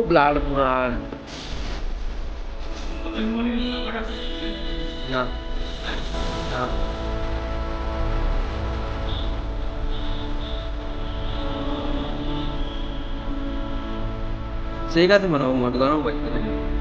Blood মার না না Sega mana mau makan apa? Okay.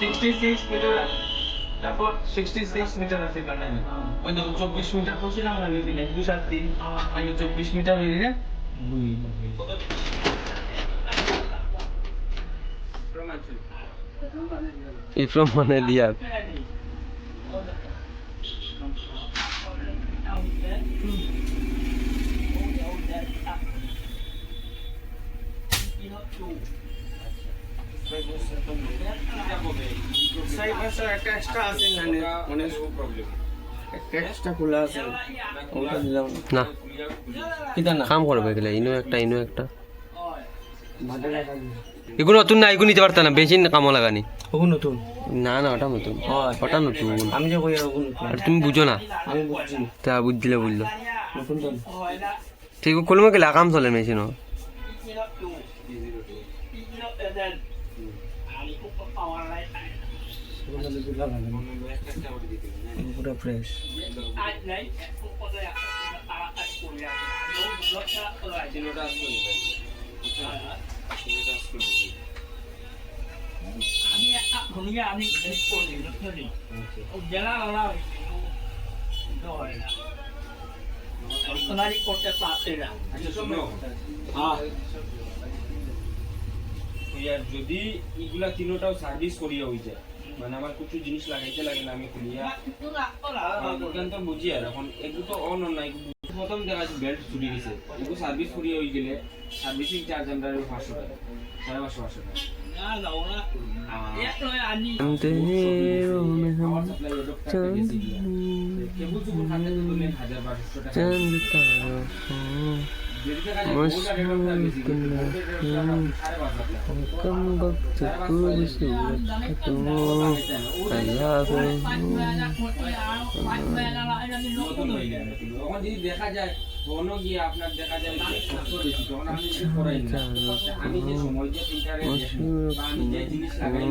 66 metre তারপর 66 মিটার আছে কানে ওই তো 24 মিটার পড়ছিলাম না আমি 273 আমি 24 মিটার হইলে From Manalia. একটা এক্সট্রা আছে মানে মানে প্রবলেম একটা এক্সট্রা খোলা আছে ওটা দিলাম না কিটা না কাম করবে গেলে ইনো একটা এগুলো নতুন না এগুলো নিতে পারতাম না বেশি কামও লাগানি ওগো নতুন না না ওটা নতুন ওটা নতুন আমি যে কই ওগো নতুন আর তুমি বুঝো না আমি বুঝছি তা বুঝলে বুঝলো নতুন তো ঠিক খুলবো গেলে কাম চলে মেশিনও পুরো ফ্রেশ আমি করতে পারছি না যদি এগুলা তিনোটাও সার্ভিস করিয়া হয়ে যায় মানে আমার কিছু জিনিস লাগাইতে লাগে না আমি খুলিয়া তো বুঝি আর এখন এগুলো তো অন নাই প্রথম দেখা যাচ্ছে বেল্ট ছুটি গেছে এগুলো সার্ভিস করিয়া হয়ে গেলে সার্ভিসিং চার্জ আমরা 500 টাকা 550 টাকা कम वक्त खूबसूरत तो দেখা যায় কোনো গিয়ে আপনার দেখা যায় কষ্ট বেশি তখন আমি কিছু করাই না আমি যে সময় যে প্রিন্টারে আমি যে জিনিস লাগাই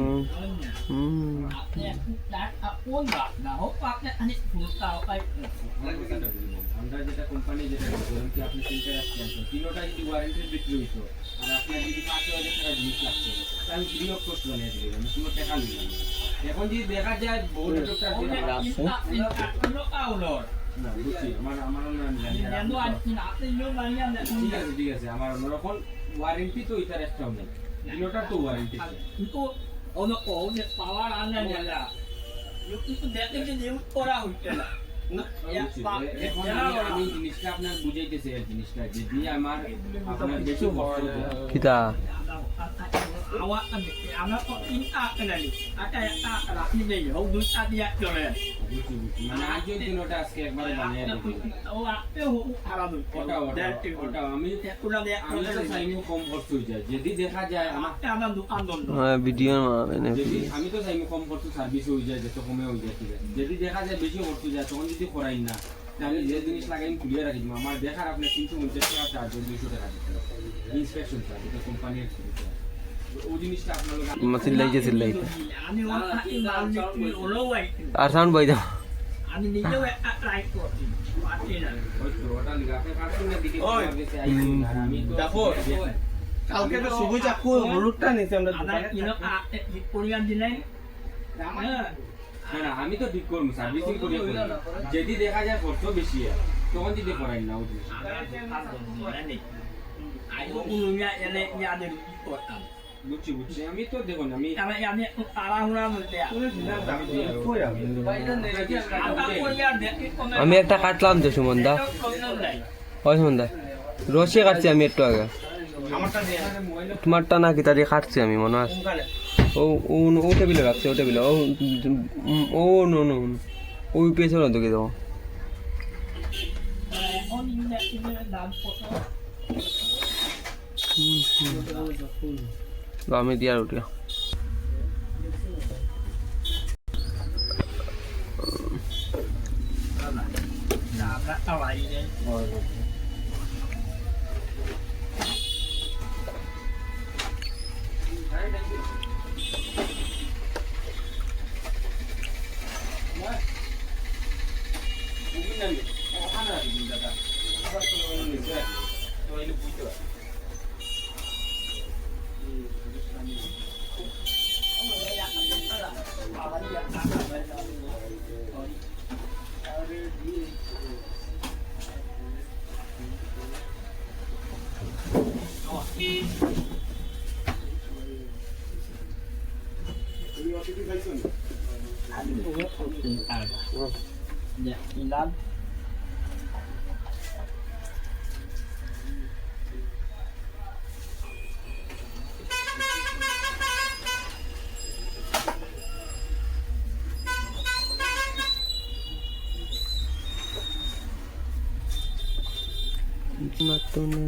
আমরা যেটা কোম্পানি যেটা ধরুন কি আপনি প্রিন্টার আসছেন তিনটা যদি ওয়ারেন্টির বিক্রি হইতো আর আপনার যদি 5,000 টাকা জিনিস লাগছে আমি ফ্রি অফ কস্ট বানিয়ে দিলাম আমি কোনো টাকা নিলাম এখন যদি দেখা যায় বোর্ড ডক্টর যেটা আছে না বুঝছি আমার ঠিক আছে আমার অন্যরকম ওয়ারেন্টি তো এটার একটাও নেই তিনটার তো ওয়ারেন্টি আছে কিন্তু অন্য পাওয়ার আনলেন না কিন্তু দেখতে যে ইউজ করা হচ্ছে না আমি জিনিসটা আপনার বুঝাইতেছি এই জিনিসটা যদি আমার আপনার বেশি কষ্ট কিতা awak kan anak kok minta kena ni. Ada yang tak lah ni ni. Hau duta dia jore. বুঝছি বুঝছি মানে আজও দিনটা আজকে একবারে বানিয়ে দিই Awak tu haram tu. ওটা ওটা আমি Kuna dia আমি তো চাইমু কম খরচ হয়ে যায় যদি দেখা যায় আমার anak dukan don. হ্যাঁ ভিডিও মারাবে না যদি আমি তো চাইমু কম খরচ সার্ভিস হয়ে যায় যত কমে হয়ে যায় ঠিক আছে যদি দেখা যায় বেশি খরচ হয়ে যায় তখন যদি করাই না তাহলে যে জিনিস লাগাই খুলিয়ে রাখি দিব আমার দেখার আপনি 350 টাকা চার্জ 200 টাকা দিতে ইন্সপেকশন চার্জ এটা কোম্পানির ওই জিনিসটা আপনার মাসিল লাইছে সিলাই Ani orang iman ni ulawai. আর সাউন্ড বই দাও Ani ni je wek like ko. Pati dah. ওই তো ওটা লাগাতে পারছেন না দিকে ওই, আমি তো জাফর, কালকে তো সবুজ আকু হলুদটা নিছে আমরা Anak ino di Korea di lain. না না আমি তো ঠিক করবো সার্ভিসিং করি যদি দেখা যায় খরচ বেশি হয় তখন যদি করাই না ওই জিনিস Ayo ulunya yang yang ada di kota. বুঝছি বুঝছি আমি তো দেখুন আমি Karena yang ni arah orang dia. Apa Korea dia? আমি একটা কাটলাম তো সুমনদা ওই সুমনদা রসিয়ে কাটছি আমি একটু আগে আমারটা দিয়ে তোমারটা না কি তাদের কাটছি আমি মনে আছে কোনখানে ও ও ও টেবিলে রাখছে ও টেবিলে ও ও নো নো ওই পেছনে ঢুকে দেবো Oh ni nak kita dalam foto. আমি দিয়ে আর উঠে Dah nak tahu lagi ni. Ya, hilang. Matunan